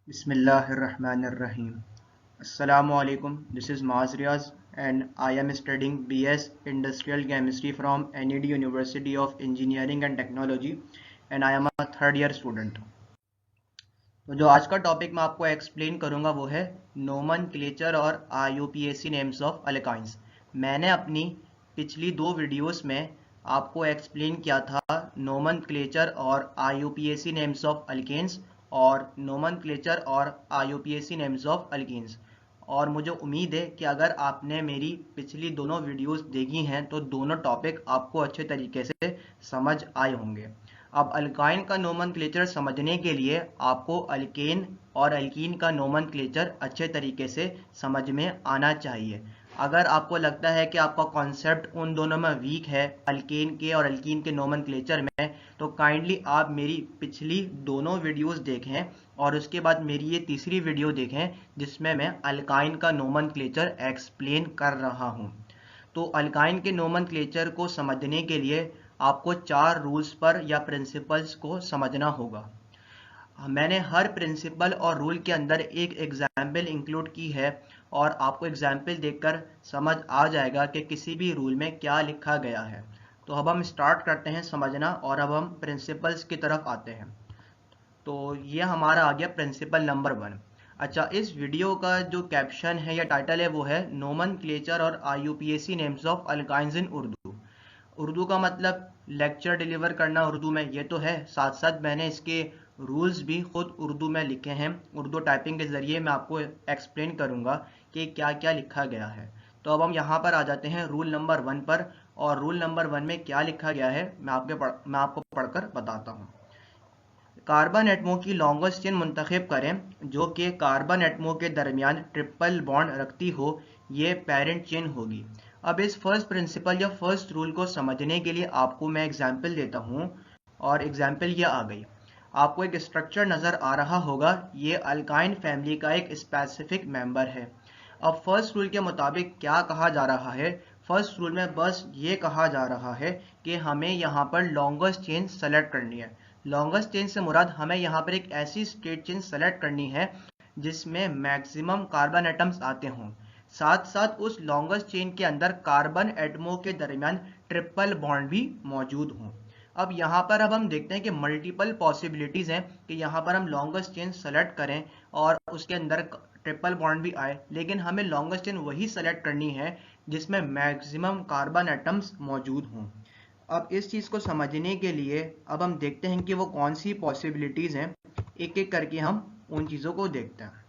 Bismillahirrahmanirrahim. Assalamu alaikum. This is Maaz Riaz and I am studying BS Industrial Chemistry from NED University of Engineering and Technology and I am a third year student. तो जो आज का topic मैं आपको explain करूंगा वो है nomenclature और IUPAC नेम्स ऑफ अल्काइंस। मैंने अपनी पिछली दो वीडियोस में आपको एक्सप्लेन किया था नोमेनक्लेचर और IUPAC नेम्स ऑफ अल्केन्स और नोमेनक्लेचर और IUPAC नेम्स ऑफ अल्कीन्स। और मुझे उम्मीद है कि अगर आपने मेरी पिछली दोनों वीडियोस देखी हैं तो दोनों टॉपिक आपको अच्छे तरीके से समझ आए होंगे। अब अल्काइन का नोमेनक्लेचर समझने के लिए आपको अल्केन और अल्कीन का नोमेनक्लेचर अच्छे तरीके से समझ में आना चाहिए। अगर आपको लगता है कि आपका कॉन्सेप्ट उन दोनों में वीक है, अल्केन के और अल्कीन के नोमेनक्लेचर में, तो काइंडली आप मेरी पिछली दोनों वीडियोस देखें और उसके बाद मेरी ये तीसरी वीडियो देखें जिसमें मैं अल्काइन का नोमेनक्लेचर एक्सप्लेन कर रहा हूँ। तो अल्काइन के नोमेनक्लेचर को समझने के लिए आपको 4 रूल्स पर या प्रिंसिपल्स को समझना होगा। मैंने हर प्रिंसिपल और रूल के अंदर एक एग्जाम्पल इंक्लूड की है और आपको एग्जाम्पल देखकर समझ आ जाएगा कि किसी भी रूल में क्या लिखा गया है। तो अब हम स्टार्ट करते हैं समझना और अब हम प्रिंसिपल्स की तरफ आते हैं। तो ये हमारा आ गया प्रिंसिपल नंबर 1। अच्छा, इस वीडियो का जो कैप्शन है या टाइटल है वो है नोमेनक्लेचर और IUPAC नेम्स ऑफ अल्काइंस इन उर्दू। उर्दू का मतलब लेक्चर डिलीवर करना उर्दू में, ये तो है, साथ साथ मैंने इसके रूल्स भी खुद उर्दू में लिखे हैं। उर्दू टाइपिंग के ज़रिए मैं आपको एक्सप्लेन करूँगा कि क्या क्या लिखा गया है। तो अब हम यहाँ पर आ जाते हैं रूल नंबर 1 पर। और रूल नंबर 1 में क्या लिखा गया है मैं आपको पढ़कर बताता हूँ। कार्बन एटमों की लॉन्गेस्ट चेन मुंतखब करें जो कि कार्बन एटमों के दरमियान ट्रिपल बॉन्ड रखती हो, ये पेरेंट चेन होगी। अब इस फर्स्ट प्रिंसिपल या फर्स्ट रूल को समझने के लिए आपको मैं एग्जाम्पल देता हूँ और एग्जाम्पल ये आ गई। आपको एक स्ट्रक्चर नज़र आ रहा होगा, ये अल्काइन फैमिली का एक स्पेसिफिक मेंबर है। अब फर्स्ट रूल के मुताबिक क्या कहा जा रहा है? फर्स्ट रूल में बस ये कहा जा रहा है कि हमें यहाँ पर लॉन्गेस्ट चेन सेलेक्ट करनी है। लॉन्गेस्ट चेन से मुराद हमें यहाँ पर एक ऐसी स्ट्रेट चेन सेलेक्ट करनी है जिसमें मैक्सिमम कार्बन एटम्स आते हों, साथ साथ उस लॉन्गेस्ट चेन के अंदर कार्बन एटमों के दरमियान ट्रिपल बॉन्ड भी मौजूद हों। अब यहाँ पर हम देखते हैं कि मल्टीपल पॉसिबिलिटीज हैं कि यहाँ पर हम लॉन्गेस्ट चेन सेलेक्ट करें और उसके अंदर ट्रिपल बॉन्ड भी आए, लेकिन हमें लॉन्गेस्ट चेन वही सेलेक्ट करनी है जिसमें मैक्सिमम कार्बन एटम्स मौजूद हों। अब इस चीज़ को समझने के लिए अब हम देखते हैं कि वो कौन सी पॉसिबिलिटीज़ हैं, एक एक करके हम उन चीज़ों को देखते हैं।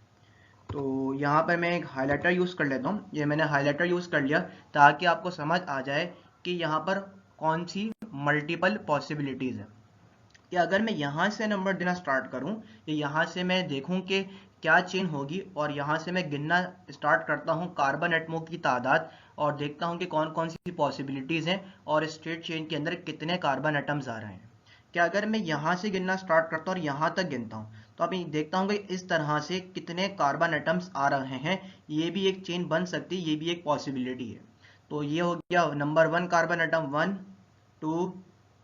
तो यहाँ पर मैं एक हाइलाइटर यूज़ कर लेता हूँ। ये मैंने हाइलाइटर यूज़ कर लिया ताकि आपको समझ आ जाए कि यहाँ पर कौन सी मल्टीपल पॉसिबिलिटीज़ है। कि अगर मैं यहाँ से नंबर देना स्टार्ट करूँ, या यहाँ से मैं देखूँ कि क्या चेन होगी और यहाँ से मैं गिनना स्टार्ट करता हूँ कार्बन एटमों की तादाद और देखता हूँ कि कौन कौन सी पॉसिबिलिटीज़ हैं और स्ट्रेट चेन के अंदर कितने कार्बन एटम्स आ रहे हैं। क्या अगर मैं यहाँ से गिनना स्टार्ट करता हूँ और यहाँ तक गिनता हूँ तो अभी देखता हूँ कि इस तरह से कितने कार्बन एटम्स आ रहे हैं, ये भी एक चेन बन सकती है, ये भी एक पॉसिबिलिटी है। तो ये हो गया नंबर 1 कार्बन एटम, 1 2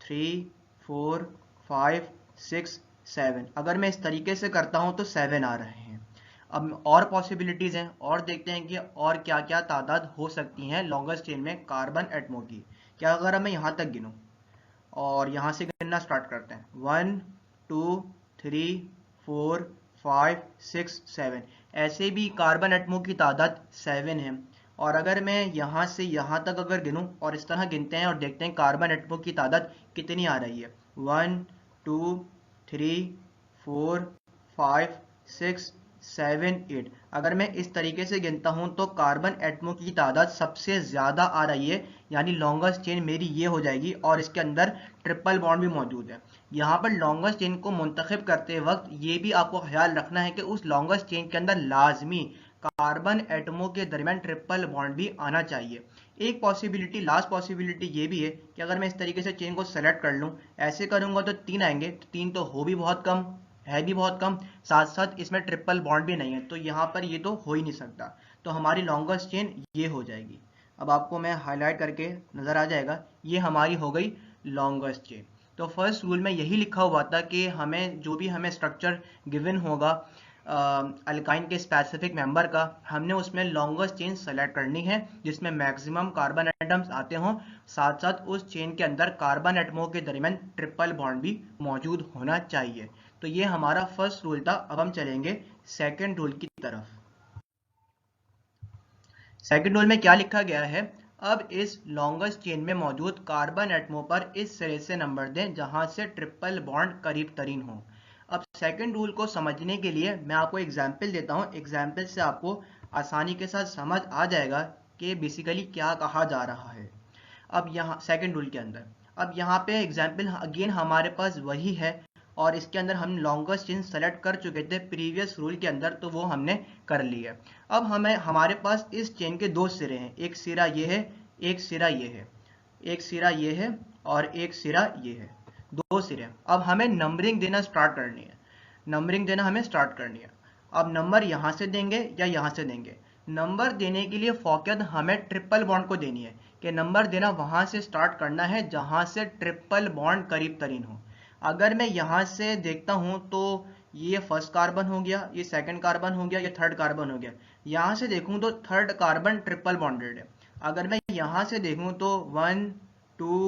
3 4 5 6 7। अगर मैं इस तरीके से करता हूं तो 7 आ रहे हैं। अब और पॉसिबिलिटीज हैं और देखते हैं कि और क्या क्या तादाद हो सकती हैं लॉन्गेस्ट चेन में कार्बन एटमों की। क्या अगर मैं यहाँ तक गिनूं और यहाँ से गिनना स्टार्ट करते हैं, 1 2 3 4 5 6 7, ऐसे भी कार्बन एटमों की तादाद 7 है। और अगर मैं यहाँ से यहाँ तक अगर गिनूं और इस तरह गिनते हैं और देखते हैं कार्बन एटमों की तादाद कितनी आ रही है, 1 2 3 4 5 6 7 8। अगर मैं इस तरीके से गिनता हूं तो कार्बन एटमों की तादाद सबसे ज़्यादा आ रही है, यानी लॉन्गेस्ट चेन मेरी ये हो जाएगी और इसके अंदर ट्रिपल बॉन्ड भी मौजूद है। यहाँ पर लॉन्गेस्ट चेन को मुंतखब करते वक्त ये भी आपको ख्याल रखना है कि उस लॉन्गेस्ट चेन के अंदर लाजमी कार्बन एटमों के दरमियान ट्रिपल बॉन्ड भी आना चाहिए। एक पॉसिबिलिटी, लास्ट पॉसिबिलिटी ये भी है कि अगर मैं इस तरीके से चेन को सेलेक्ट कर लूँ, ऐसे करूँगा तो 3 आएंगे, तो 3 तो हो भी बहुत कम, है भी बहुत कम, साथ साथ इसमें ट्रिपल बॉन्ड भी नहीं है, तो यहाँ पर ये तो हो ही नहीं सकता। तो हमारी लॉन्गेस्ट चेन ये हो जाएगी। अब आपको मैं हाईलाइट करके नज़र आ जाएगा, ये हमारी हो गई लॉन्गेस्ट चेन। तो फर्स्ट रूल में यही लिखा हुआ था कि हमें जो भी हमें स्ट्रक्चर गिवन होगा अल्काइन के स्पेसिफिक मेंबर का, हमने उसमें लॉन्गेस्ट चेन सेलेक्ट करनी है जिसमें मैक्सिमम कार्बन एटम्स आते हों, साथ साथ उस चेन के अंदर कार्बन एटमों के दरमियान ट्रिपल बॉन्ड भी मौजूद होना चाहिए। तो ये हमारा फर्स्ट रूल था। अब हम चलेंगे सेकेंड रूल की तरफ। सेकेंड रूल में क्या लिखा गया है, अब इस लॉन्गेस्ट चेन में मौजूद कार्बन एटमों पर इस सिरे से नंबर दें जहां से ट्रिपल बॉन्ड करीब तरीन हो। अब सेकेंड रूल को समझने के लिए मैं आपको एग्जाम्पल देता हूं। एग्जाम्पल से आपको आसानी के साथ समझ आ जाएगा कि बेसिकली क्या कहा जा रहा है। अब यहाँ सेकेंड रूल के अंदर, अब यहाँ पे एग्जाम्पल अगेन हमारे पास वही है और इसके अंदर हम लॉन्गेस्ट चेन सेलेक्ट कर चुके थे प्रीवियस रूल के अंदर, तो वो हमने कर लिया। अब हमें हमारे पास इस चेन के दो सिरे हैं, एक सिरा ये है, एक सिरा ये है, एक सिरा ये है और एक सिरा ये है, दो सिरे। अब हमें नंबरिंग देना स्टार्ट करनी है, नंबरिंग देना हमें स्टार्ट करनी है। अब नंबर यहाँ से देंगे या यहाँ से देंगे। नंबर देने के लिए फोकस हमें ट्रिपल बॉन्ड को देनी है कि नंबर देना वहां से स्टार्ट करना है जहां से ट्रिपल बॉन्ड करीब तरीन हो। अगर मैं यहाँ से देखता हूं तो ये फर्स्ट कार्बन हो गया, ये सेकंड कार्बन हो गया, ये थर्ड कार्बन हो गया। यहाँ से देखूं तो थर्ड कार्बन ट्रिपल बॉन्डेड है। अगर मैं यहाँ से देखूं तो 1 2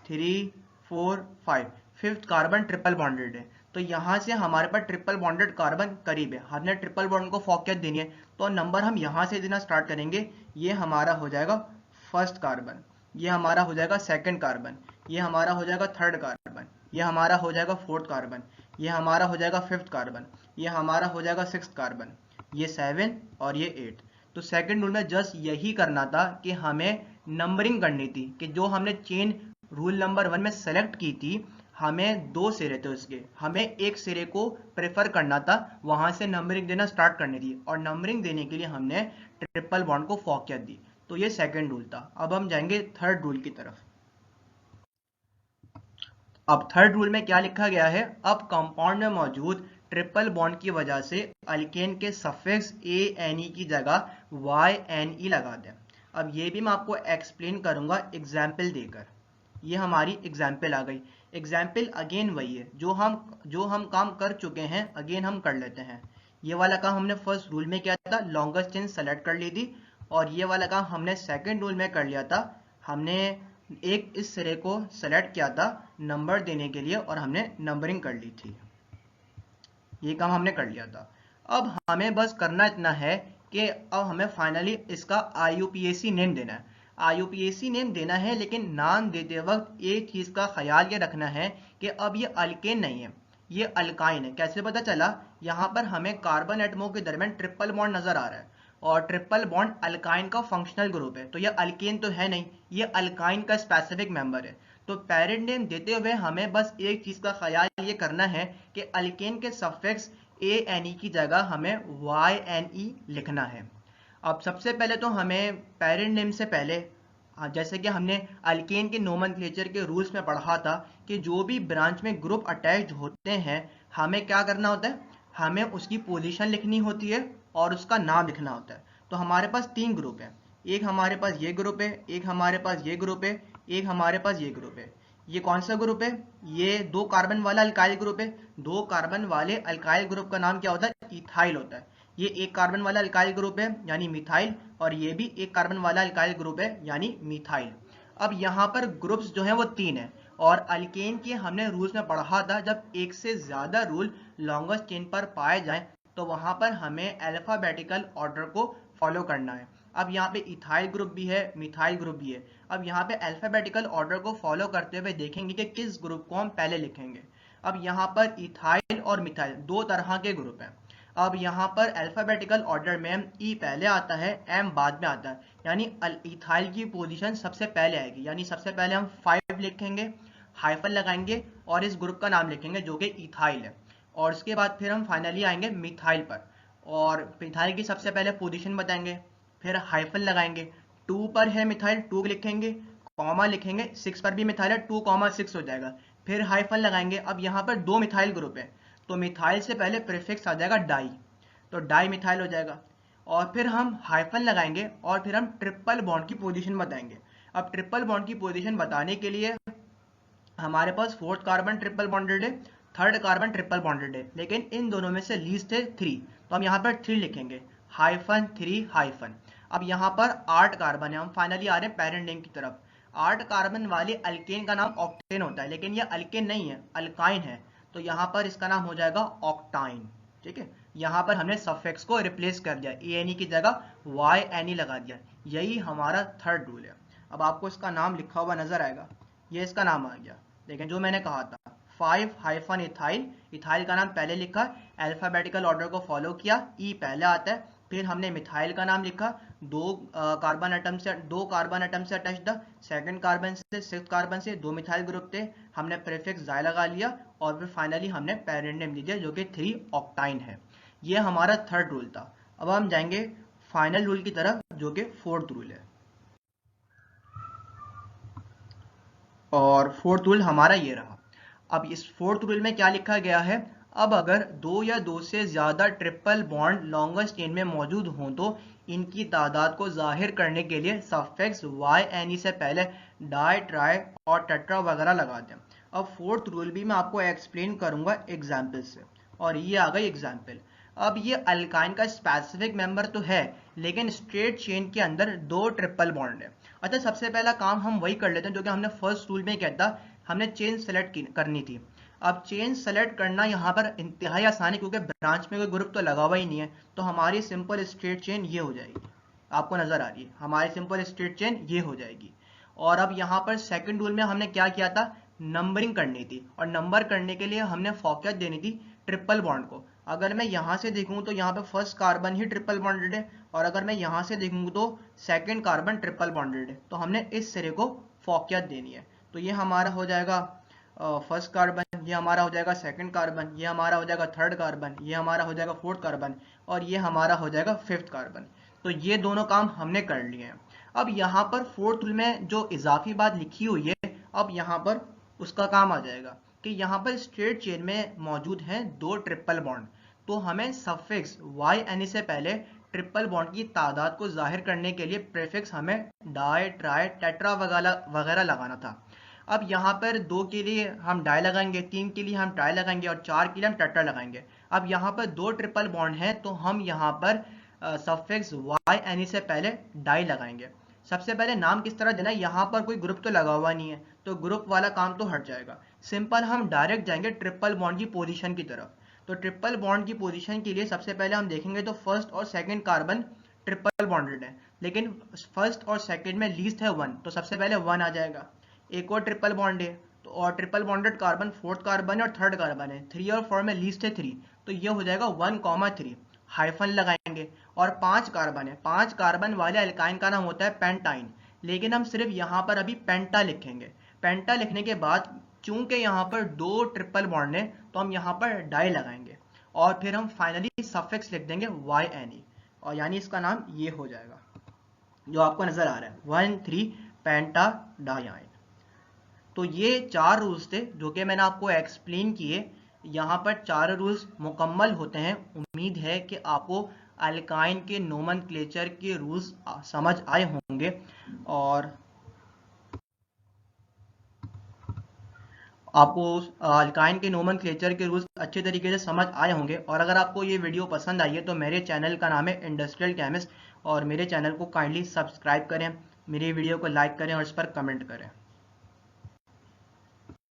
3 4 5 फिफ्थ कार्बन ट्रिपल बॉन्डेड है। तो यहाँ से हमारे पास ट्रिपल बॉन्डेड कार्बन करीब है, हमने ट्रिपल बॉन्ड को फोकस देनी है, तो नंबर हम यहाँ से देना स्टार्ट करेंगे। ये हमारा हो जाएगा फर्स्ट कार्बन, ये हमारा हो जाएगा सेकंड कार्बन, ये हमारा हो जाएगा थर्ड कार्बन, ये हमारा हो जाएगा फोर्थ कार्बन, ये हमारा हो जाएगा फिफ्थ कार्बन, ये हमारा हो जाएगा सिक्स्थ कार्बन, ये 7 और ये 8। तो सेकंड रूल में जस्ट यही करना था कि हमें नंबरिंग करनी थी कि जो हमने चेन रूल नंबर 1 में सेलेक्ट की थी, हमें दो सिरे थे उसके, हमें एक सिरे को प्रेफर करना था, वहां से नंबरिंग देना स्टार्ट करनी थी और नंबरिंग देने के लिए हमने ट्रिपल बॉन्ड को फोकस दी। तो ये सेकंड रूल था। अब हम जाएंगे थर्ड रूल की तरफ। अब थर्ड रूल में क्या लिखा गया है, अब कंपाउंड में मौजूद ट्रिपल बॉन्ड की वजह से अल्केन के सफिक्स ANE की जगह YNE लगा दें। अब ये भी मैं आपको एक्सप्लेन करूंगा एग्जाम्पल देकर। ये हमारी एग्जाम्पल आ गई। एग्जाम्पल अगेन वही है जो हम काम कर चुके हैं, अगेन हम कर लेते हैं। ये वाला काम हमने फर्स्ट रूल में किया था, लॉन्गेस्ट चेन सेलेक्ट कर ली थी, और ये वाला काम हमने सेकंड रूल में कर लिया था। हमने एक इस सिरे को सेलेक्ट किया था नंबर देने के लिए और हमने नंबरिंग कर ली थी। ये काम हमने कर लिया था। अब हमें बस करना इतना है कि अब हमें फाइनली इसका IUPAC नेम देना है। IUPAC नेम देना है, लेकिन नाम देते वक्त एक चीज का ख्याल ये रखना है कि अब ये अल्केन नहीं है, ये अल्काइन है। कैसे पता चला, यहाँ पर हमें कार्बन एटमों के दरमियान ट्रिपल बॉन्ड नजर आ रहा है और ट्रिपल बॉन्ड अल्काइन का फंक्शनल ग्रुप है, तो ये अल्केन तो है नहीं, ये अल्काइन का स्पेसिफिक मेंबर है। तो पैरेंट नेम देते हुए हमें बस एक चीज का ख्याल ये करना है कि अल्केन के सफिक्स ANE की जगह हमें YNE लिखना है। अब सबसे पहले तो हमें पेरेंट नेम से पहले, जैसे कि हमने अल्केन के नोमेनक्लेचर के रूल्स में पढ़ा था कि जो भी ब्रांच में ग्रुप अटैच्ड होते हैं, हमें क्या करना होता है, हमें उसकी पोजीशन लिखनी होती है और उसका नाम लिखना होता है। तो हमारे पास तीन ग्रुप है, एक हमारे पास ये ग्रुप है, एक हमारे पास ये ग्रुप है, एक हमारे पास ये ग्रुप है। ये कौन सा ग्रुप है, ये दो कार्बन वाला अल्काइल ग्रुप है। दो कार्बन वाले अल्काइल ग्रुप का नाम क्या होता है, इथाइल होता है। ये एक कार्बन वाला अल्काइल ग्रुप है यानी मिथाइल, और ये भी एक कार्बन वाला अल्काइल ग्रुप है यानी मिथाइल। अब यहाँ पर ग्रुप्स जो हैं वो तीन है, और अल्केन के हमने रूल्स में पढ़ा था जब एक से ज्यादा रूल लॉन्गेस्ट चेन पर पाए जाएं तो वहां पर हमें अल्फाबेटिकल ऑर्डर को फॉलो करना है। अब यहाँ पे इथाइल ग्रुप भी है, मिथाइल ग्रुप भी है। अब यहाँ पे अल्फाबेटिकल ऑर्डर को फॉलो करते हुए देखेंगे कि किस ग्रुप को हम पहले लिखेंगे। अब यहाँ पर इथाइल और मिथाइल दो तरह के ग्रुप हैं। अब यहाँ पर अल्फाबेटिकल ऑर्डर में ई पहले आता है, एम बाद में आता है, यानी इथाइल की पोजीशन सबसे पहले आएगी। यानी सबसे पहले हम 5 लिखेंगे, हाइफन लगाएंगे और इस ग्रुप का नाम लिखेंगे जो कि इथाइल है, और उसके बाद फिर हम फाइनली आएंगे मिथाइल पर, और मिथाइल की सबसे पहले पोजीशन बताएंगे, फिर हाइफन लगाएंगे। 2 पर है मिथाइल, 2 लिखेंगे, कॉमा लिखेंगे, 6 पर भी मिथाइल है, 2,6 हो जाएगा, फिर हाइफन लगाएंगे। अब यहाँ पर दो मिथाइल ग्रुप है, तो मिथाइल से पहले प्रीफिक्स आ जाएगा डाई, तो डाई मिथाइल हो जाएगा, और फिर हम हाइफन लगाएंगे और फिर हम ट्रिपल बॉन्ड की पोजीशन बताएंगे। अब ट्रिपल बॉन्ड की पोजीशन बताने के लिए हमारे पास फोर्थ कार्बन ट्रिपल बॉन्डेड है, थर्ड कार्बन ट्रिपल बॉन्डेड है, लेकिन इन दोनों में से लीस्ट है 3, तो हम यहाँ पर 3 लिखेंगे, हाइफन 3 हाइफन। अब यहाँ पर 8 कार्बन है, हम फाइनली आ रहे हैं पेरेंट नेम की तरफ। 8 कार्बन वाले अल्केन का नाम ऑक्टेन होता है, लेकिन ये अल्केन नहीं है, अल्काइन है, तो यहाँ पर इसका नाम हो जाएगा ऑक्टाइन। ठीक है, यहाँ पर हमने सफिक्स को रिप्लेस कर दिया, ANE की जगह YNE लगा दिया। यही हमारा थर्ड रूल है। अब आपको इसका नाम लिखा हुआ नजर आएगा, ये इसका नाम आ गया। लेकिन जो मैंने कहा था 5 हाइफन इथाइल, इथाइल का नाम पहले लिखा, अल्फाबेटिकल ऑर्डर को फॉलो किया, ई पहले आता है, फिर हमने मिथाइल का नाम लिखा, दो कार्बन एटम से अटैच था, सेकंड कार्बन से सिक्स्थ कार्बन से 2 मिथाइल ग्रुप थे, हमने प्रीफिक्स जाय लगा लिया, और फिर फाइनली हमने पेरेंट नेम लिख दिया जो कि 3 ऑक्टाइन है। ये हमारा थर्ड रूल था। अब हम जाएंगे फाइनल रूल की तरफ जो कि फोर्थ रूल है, और फोर्थ रूल हमारा ये रहा। अब इस फोर्थ रूल में क्या लिखा गया है, अब अगर 2 या 2 से ज्यादा ट्रिपल बॉन्ड लॉन्गेस्ट चेन में मौजूद हों तो इनकी तादाद को जाहिर करने के लिए सफिक्स YNE से पहले डाई, ट्राई और टेट्रा वगैरह लगा दें। अब फोर्थ रूल भी मैं आपको एक्सप्लेन करूंगा एग्जाम्पल से, और ये आ गई एग्जाम्पल। अब ये अल्काइन का स्पेसिफिक मेंबर तो है, लेकिन स्ट्रेट चेन के अंदर 2 ट्रिपल बॉन्ड है। अच्छा, सबसे पहला काम हम वही कर लेते हैं जो कि हमने फर्स्ट रूल में किया था, हमने चेन सेलेक्ट करनी थी। अब चेन सेलेक्ट करना यहाँ पर इंतहाई आसान है, क्योंकि ब्रांच में कोई ग्रुप तो लगा हुआ ही नहीं है, तो हमारी सिंपल स्ट्रेट चेन ये हो जाएगी। आपको नजर आ रही है, हमारी सिंपल स्ट्रेट चेन ये हो जाएगी। और अब यहाँ पर सेकंड रूल में हमने क्या किया था, नंबरिंग करनी थी, और नंबर करने के लिए हमने फोकस देनी थी ट्रिपल बॉन्ड को। अगर मैं यहाँ से देखूँ तो यहाँ पे फर्स्ट कार्बन ही ट्रिपल बॉन्डेड है, और अगर मैं यहाँ से देखूँ तो सेकंड कार्बन ट्रिपल बॉन्डेड है, तो हमने इस सिरे को फोकस देनी है। तो ये हमारा हो जाएगा फर्स्ट कार्बन, ये हमारा हो जाएगा सेकंड कार्बन, ये हमारा हो जाएगा थर्ड कार्बन, ये हमारा हो जाएगा फोर्थ कार्बन, और ये हमारा हो जाएगा फिफ्थ कार्बन। तो ये दोनों काम हमने कर लिए हैं। अब यहाँ पर फोर्थ रूल में जो इजाफी बात लिखी हुई है, अब यहाँ पर उसका काम आ जाएगा कि यहाँ पर स्ट्रेट चेन में मौजूद हैं 2 ट्रिपल बॉन्ड, तो हमें सफिक्स YNE से पहले ट्रिपल बॉन्ड की तादाद को जाहिर करने के लिए प्रीफिक्स हमें डाई, ट्राई, टेट्रा वगैरह लगाना था। अब यहाँ पर 2 के लिए हम डाई लगाएंगे, 3 के लिए हम ट्राई लगाएंगे, और 4 के लिए हम टेट्रा लगाएंगे। अब यहाँ पर 2 ट्रिपल बॉन्ड हैं, तो हम यहाँ पर सफिक्स YNE से पहले डाई लगाएंगे। सबसे पहले नाम किस तरह देना है, यहाँ पर कोई ग्रुप तो लगा हुआ नहीं है, तो ग्रुप वाला काम तो हट जाएगा। सिंपल हम डायरेक्ट जाएंगे ट्रिपल बॉन्ड की पोजीशन की तरफ। तो ट्रिपल बॉन्ड की पोजीशन के लिए सबसे पहले हम देखेंगे तो फर्स्ट और सेकंड कार्बन ट्रिपल बॉन्डेड है, लेकिन फर्स्ट और सेकंड में लीस्ट है 1, तो सबसे पहले 1 आ जाएगा। एक और ट्रिपल बॉन्ड है, तो और triple bonded carbon fourth carbon और थर्ड कार्बन है, 3 और 4 में लीस्ट है 3, तो ये हो जाएगा 1,3, हाइफन लगाएंगे। और 5 कार्बन है, 5 कार्बन वाले अल्काइन का नाम होता है पेंटाइन, लेकिन हम सिर्फ यहाँ पर अभी पेंटा लिखेंगे। पेंटा लिखने के बाद चूंकि यहाँ पर 2 ट्रिपल बॉन्ड है, तो हम यहाँ पर डाई लगाएंगे, और फिर हम फाइनली सफिक्स लिख देंगे YNE, और यानी इसका नाम ये हो जाएगा जो आपको नजर आ रहा है, 1,3 पेंटा डायाइन। तो ये 4 रूल्स थे जो कि मैंने आपको एक्सप्लेन किए। यहाँ पर 4 रूल्स मुकम्मल होते हैं। उम्मीद है कि आपको अल्काइन के नोमेनक्लेचर के रूल्स समझ आए होंगे, और आपको अल्काइन के नोमेनक्लेचर के रूल्स अच्छे तरीके से समझ आए होंगे। और अगर आपको ये वीडियो पसंद आई है तो मेरे चैनल का नाम है इंडस्ट्रियल केमिस्ट, और मेरे चैनल को काइंडली सब्सक्राइब करें, मेरी वीडियो को लाइक करें और इस पर कमेंट करें।